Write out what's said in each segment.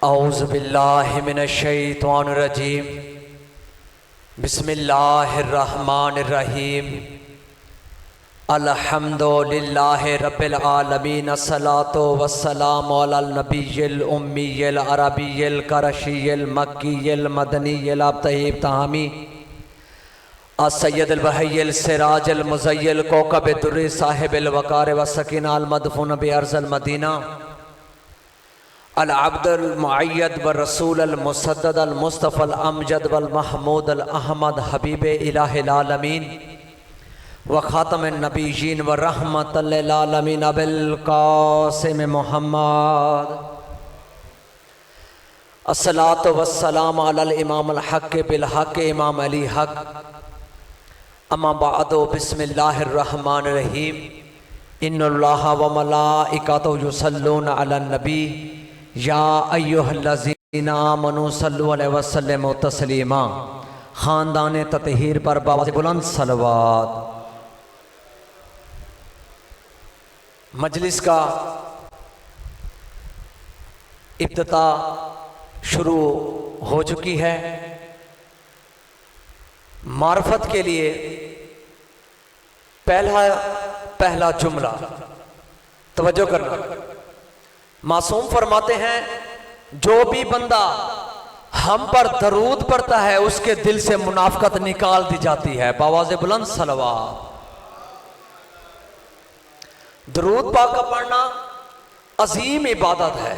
اعوذ باللہ من الشیطان الرجیم بسم اللہ الرحمن الرحیم الحمد للہ رب العالمین الصلاۃ والسلام علی النبی الامی العربی القرشی المکی المدنی الابتہی ابتہامی السید البہی السراج المزیل کوکب الدری صاحب الوقار والسکینہ المدفون بارض المدینہ العبد المعید والرسول المسدد المصطفى الامجد والمحمود الاحمد حبیب الہ العالمین وخاتم النبیین ورحمت للعالمین ابو القاسم محمد الصلاۃ والسلام علی الامام الحق بالحق امام علی حق اما بعد بسم اللہ الرحمن الرحیم ان اللہ وملائکتہ یصلون علی النبی یا ایہا الذین آمنوا صلوا علیہ وسلم تسلیما خاندان تطہیر پر بآواز بلند صلوات۔ مجلس کا افتتاح شروع ہو چکی ہے۔ معرفت کے لیے پہلا جملہ توجہ کرنا۔ معصوم فرماتے ہیں جو بھی بندہ ہم پر درود پڑھتا ہے اس کے دل سے منافقت نکال دی جاتی ہے۔ بآواز بلند صلوات۔ درود پاک کا پڑھنا عظیم عبادت ہے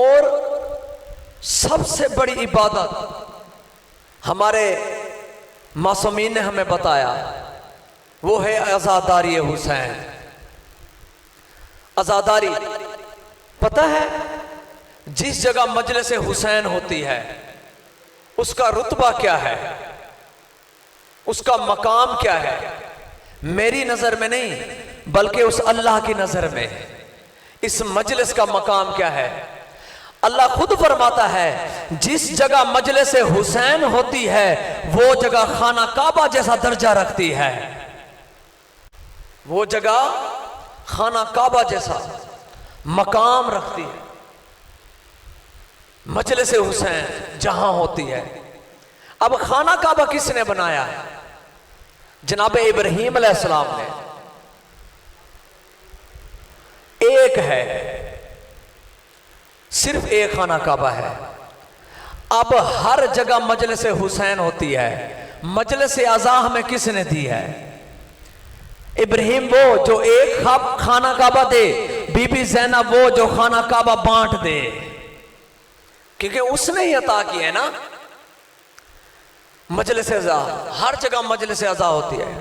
اور سب سے بڑی عبادت ہمارے معصومین نے ہمیں بتایا وہ ہے عزاداری حسین۔ عزاداری پتہ ہے جس جگہ مجلس حسین ہوتی ہے اس کا رتبہ کیا ہے، اس کا مقام کیا ہے؟ میری نظر میں نہیں بلکہ اس اللہ کی نظر میں اس مجلس کا مقام کیا ہے۔ اللہ خود فرماتا ہے جس جگہ مجلس حسین ہوتی ہے وہ جگہ خانہ کعبہ جیسا درجہ رکھتی ہے، وہ جگہ خانہ کعبہ جیسا مقام رکھتی ہے۔ مجلس حسین جہاں ہوتی ہے۔ اب خانہ کعبہ کس نے بنایا ہے؟ جناب ابراہیم علیہ السلام نے۔ ایک ہے، صرف ایک خانہ کعبہ ہے۔ اب ہر جگہ مجلس حسین ہوتی ہے۔ مجلس اعزا ہمیں کس نے دی ہے؟ ابراہیم وہ جو ایک خانہ کعبہ دے، بی بی زینب وہ جو خانہ کعبہ بانٹ دے، کیونکہ اس نے ہی عطا کی ہے نا۔ مجلس اعزا ہر جگہ مجلس اعزا ہوتی ہے،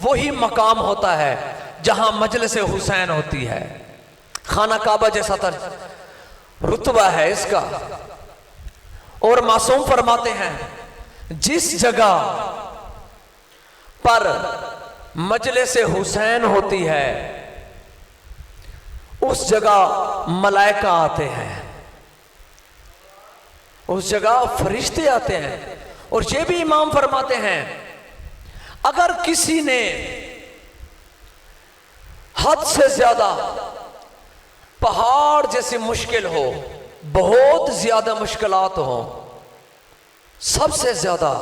وہی مقام ہوتا ہے جہاں مجلس حسین ہوتی ہے۔ خانہ کعبہ جیسا رتبہ ہے اس کا۔ اور معصوم فرماتے ہیں جس جگہ پر مجلس حسین ہوتی ہے اس جگہ ملائکہ آتے ہیں، اس جگہ فرشتے آتے ہیں۔ اور یہ بھی امام فرماتے ہیں اگر کسی نے حد سے زیادہ پہاڑ جیسی مشکل ہو، بہت زیادہ مشکلات ہو، سب سے زیادہ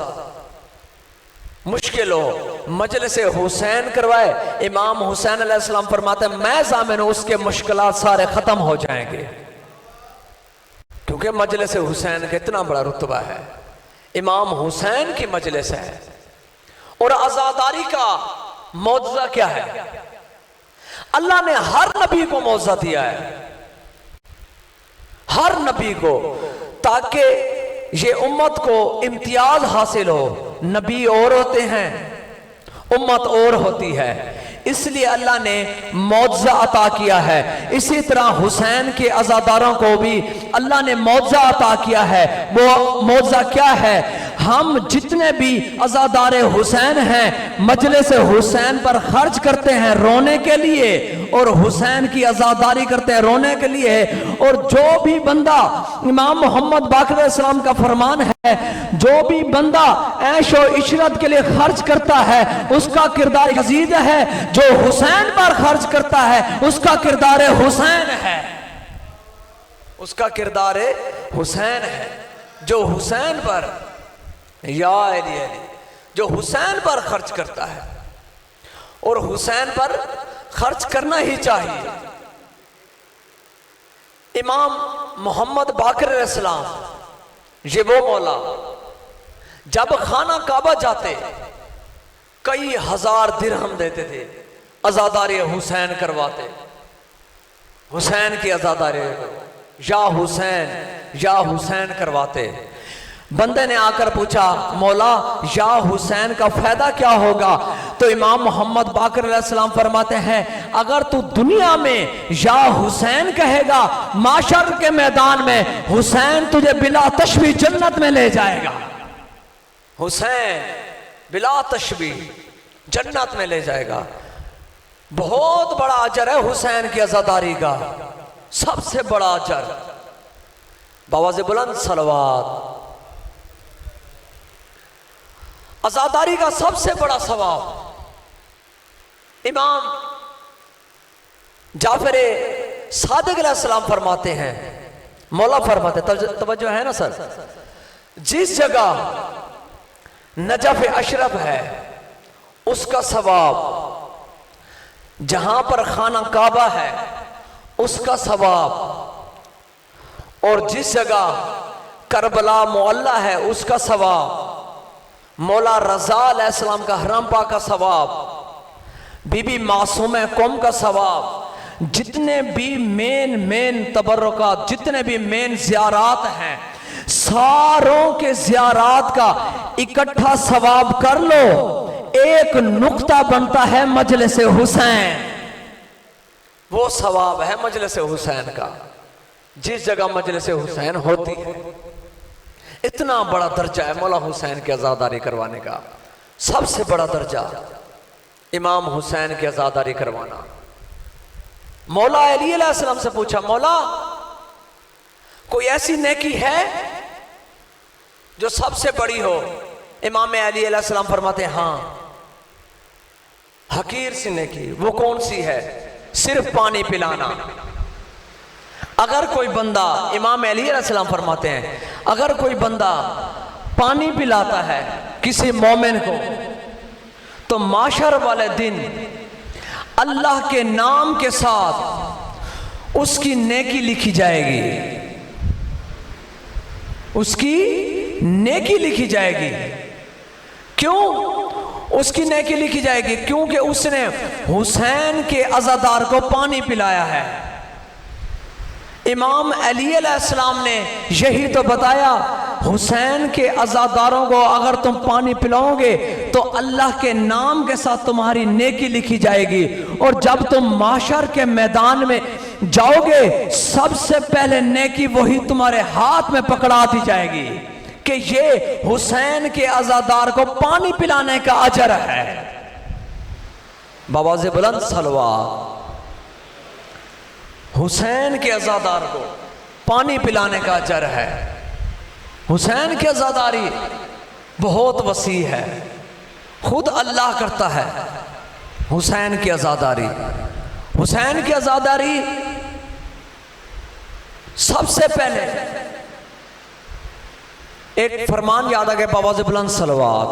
مشکل ہو، مجلس حسین کروائے، امام حسین علیہ السلام فرماتے ہیں میں ضامن ہوں اس کے مشکلات سارے ختم ہو جائیں گے، کیونکہ مجلس حسین کا اتنا بڑا رتبہ ہے۔ امام حسین کی مجلس ہے۔ اور عزاداری کا معجزہ کیا ہے؟ اللہ نے ہر نبی کو معجزہ دیا ہے، ہر نبی کو، تاکہ یہ امت کو امتیاز حاصل ہو۔ نبی اور ہوتے ہیں، امت اور ہوتی ہے، اس لیے اللہ نے معجزہ عطا کیا ہے۔ اسی طرح حسین کے عزاداروں کو بھی اللہ نے معجزہ عطا کیا ہے۔ وہ معجزہ کیا ہے؟ ہم جتنے بھی عزادار حسین ہیں مجلس حسین پر خرچ کرتے ہیں رونے کے لیے، اور حسین کی عزاداری کرتے ہیں رونے کے لیے۔ اور جو بھی بندہ، امام محمد باقر علیہ السلام کا فرمان ہے، جو بھی بندہ عیش و عشرت کے لیے خرچ کرتا ہے اس کا کردار یزید ہے، جو حسین پر خرچ کرتا ہے اس کا کردار حسین ہے۔ اس کا کردار حسین ہے، جو حسین پر یا علی علی جو حسین پر خرچ کرتا ہے، اور حسین پر خرچ کرنا ہی چاہیے۔ امام محمد باقر علیہ السلام، یہ وہ مولا جب خانہ کعبہ جاتے کئی ہزار درہم دیتے تھے، عزاداری حسین کرواتے، حسین کی عزاداری یا حسین یا حسین کرواتے۔ بندے نے آ کر پوچھا مولا یا حسین کا فائدہ کیا ہوگا؟ تو امام محمد باقر علیہ السلام فرماتے ہیں اگر تو دنیا میں یا حسین کہے گا، معاشر کے میدان میں حسین تجھے بلا تشبیہ جنت میں لے جائے گا، حسین بلا تشبیہ جنت میں لے جائے گا۔ بہت بڑا اجر ہے حسین کی عزاداری کا، سب سے بڑا اجر، بآواز بلند صلوات۔ عزاداری کا سب سے بڑا ثواب امام جعفر صادق علیہ السلام فرماتے ہیں، مولا فرماتے ہیں، توجہ ہے نا سر، جس جگہ نجف اشرف ہے اس کا ثواب، جہاں پر خانہ کعبہ ہے اس کا ثواب، اور جس جگہ کربلا معلی ہے اس کا ثواب، مولا رضا علیہ السلام کا حرم پاک کا ثواب، بی بی معصومہ قوم کا ثواب، جتنے بھی مین تبرکات، جتنے بھی مین زیارات ہیں، ساروں کے زیارات کا اکٹھا ثواب کر لو، ایک نقطہ بنتا ہے مجلس حسین، وہ ثواب ہے مجلس حسین کا، جس جگہ مجلس حسین ہوتی ہے۔ اتنا بڑا درجہ ہے مولا حسین کی عزاداری کروانے کا، سب سے بڑا درجہ امام حسین کی عزاداری کروانا۔ مولا علی علیہ السلام سے پوچھا مولا کوئی ایسی نیکی ہے جو سب سے بڑی ہو؟ امام علی علیہ السلام فرماتے ہیں ہاں، حقیر سی نیکی، وہ کون سی ہے؟ صرف پانی پلانا۔ اگر کوئی بندہ، امام علی علیہ السلام فرماتے ہیں اگر کوئی بندہ پانی پلاتا ہے کسی مومن کو تو معاشر والے دن اللہ کے نام کے ساتھ اس کی نیکی لکھی جائے گی، اس کی نیکی لکھی جائے گی۔ کیوں اس کی نیکی لکھی جائے گی؟ کیونکہ اس نے حسین کے عزادار کو پانی پلایا ہے۔ امام علی علیہ السلام نے یہی تو بتایا، حسین کے عزاداروں کو اگر تم پانی پلاؤ گے تو اللہ کے نام کے ساتھ تمہاری نیکی لکھی جائے گی، اور جب تم معاشر کے میدان میں جاؤ گے سب سے پہلے نیکی وہی تمہارے ہاتھ میں پکڑا دی جائے گی کہ یہ حسین کے عزادار کو پانی پلانے کا اجر ہے۔ بآواز بلند صلوات۔ حسین کے عزادار کو پانی پلانے کا اجر ہے۔ حسین کی عزاداری بہت وسیع ہے، خود اللہ کرتا ہے حسین کی عزاداری۔ حسین کی عزاداری سب سے پہلے ایک فرمان یاد آ گیا، بآواز بلند صلوات۔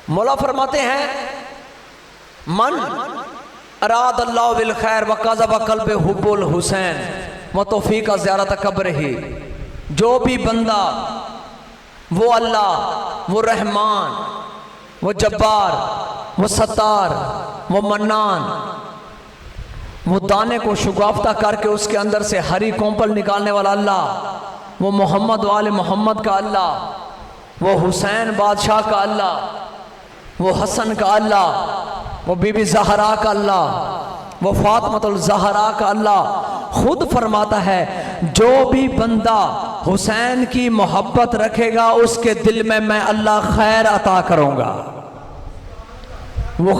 مولا فرماتے ہیں من اراد اللہ بالخیر وقذف قلب حب الحسین وتوفیق زیارت قبر ہی، جو بھی بندہ وہ اللہ، وہ رحمان، وہ جبار، وہ ستار، وہ منان، وہ دانے کو شگافتہ کر کے اس کے اندر سے ہری کومپل نکالنے والا اللہ، وہ محمد وآل محمد کا اللہ، وہ حسین بادشاہ کا اللہ، وہ حسن کا اللہ، وہ بی بی زہرا کا اللہ، وہ فاطمۃ الزہرا کا اللہ خود فرماتا ہے جو بھی بندہ حسین کی محبت رکھے گا اس کے دل میں میں اللہ خیر عطا کروں گا، وہ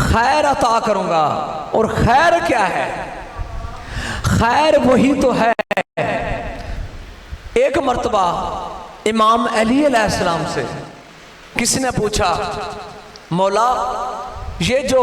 خیر عطا کروں گا۔ اور خیر کیا ہے؟ خیر وہی تو ہے۔ ایک مرتبہ امام علی علیہ السلام سے کسی نے پوچھا مولا یہ جو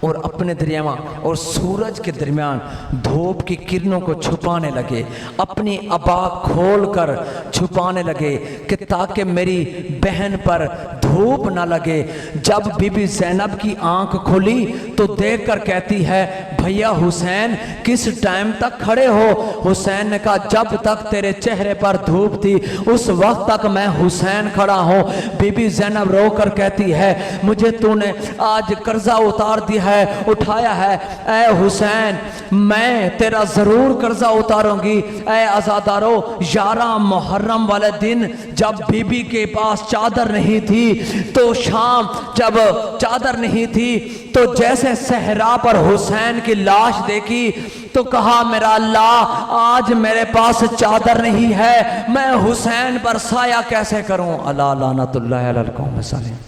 اور اپنے درمیان اور سورج کے درمیان دھوپ کی کرنوں کو چھپانے لگے، اپنی عبا کھول کر چھپانے لگے کہ تاکہ میری بہن پر دھوپ نہ لگے۔ جب بی بی زینب کی آنکھ کھلی تو دیکھ کر کہتی ہے بھیا حسین کس ٹائم تک کھڑے ہو؟ حسین نے کہا جب تک تیرے چہرے پر دھوپ تھی اس وقت تک میں حسین کھڑا ہوں۔ بی بی زینب رو کر کہتی ہے مجھے تو نے آج قرضہ اتار دیا ہے، اٹھایا ہے، اے حسین میں تیرا ضرور قرضہ اتاروں گی۔ اے عزادارو، 11 محرم والے دن جب بی بی کے پاس چادر نہیں تھی تو شام جب چادر نہیں تھی تو جیسے صحرا پر حسین کی لاش دیکھی تو کہا میرا اللہ آج میرے پاس چادر نہیں ہے، میں حسین پر سایہ کیسے کروں؟ اللہ لعنت اللہ علی القوم الظالمین۔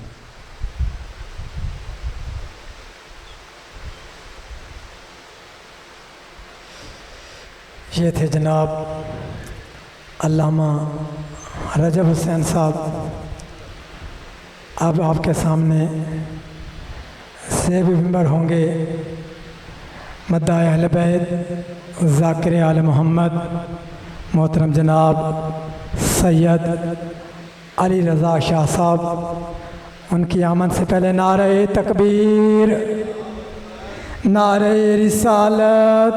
یہ تھے جناب علامہ رجب حسین صاحب۔ اب آپ کے سامنے زیب منبر ہوں گے مداح اہل بیت ذاکر آل محمد محترم جناب سید علی رضا شاہ صاحب۔ ان کی آمد سے پہلے نعرہ تکبیر، نعرہ رسالت،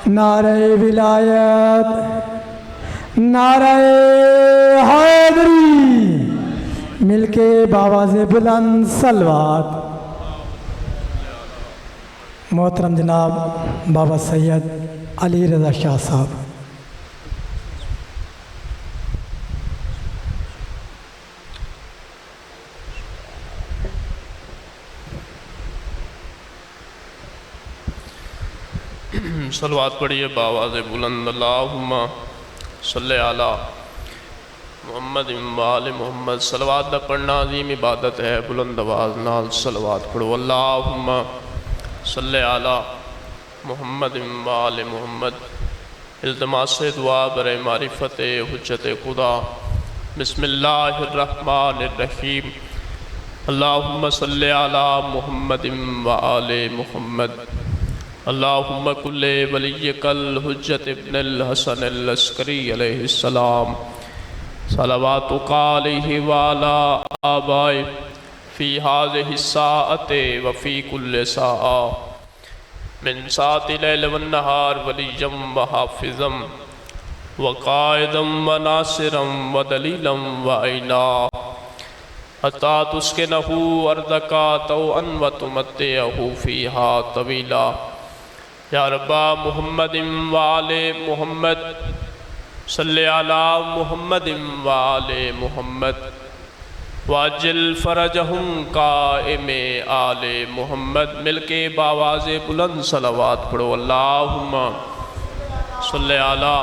نعرہ ولایت، نعرہ حیدری، مل کے باواز بلند صلوات۔ محترم جناب بابا سید علی رضا شاہ صاحب۔ صلوات پڑھیے باواز بلند، اللہم صلی علی محمد و آل محمد۔ صلوات نہ پڑھنا عظیم عبادت ہے، بلند آواز نال صلوات پڑھو۔ اللہم صلی علی محمد و آل محمد۔ التماس دعا برائے معرفت حجت خدا۔ بسم اللہ الرحمن الرحیم۔ اللہم صلی علی محمد و آل محمد۔ اللہم کل ولیک الحجت ابن الحسن العسکری علیہ السلام، صلواتک علیہ وعلی آبائہ فی ہذہ الساعۃ وفی کل ساعہ، من ساعۃ لیل والنہار ولیا وحافظا وقائدا وناصرا ودلیلا وعینا، حتی تسکنہ ارضک طوعا وتمتعہ فیہا طویلا۔ یا ربا محمد وآل محمد، صلی علی محمد وآل محمد، واجل فرجہم قائم آل محمد۔ مل کے باواز بلند صلوات پڑھو۔ اللہم صلی علی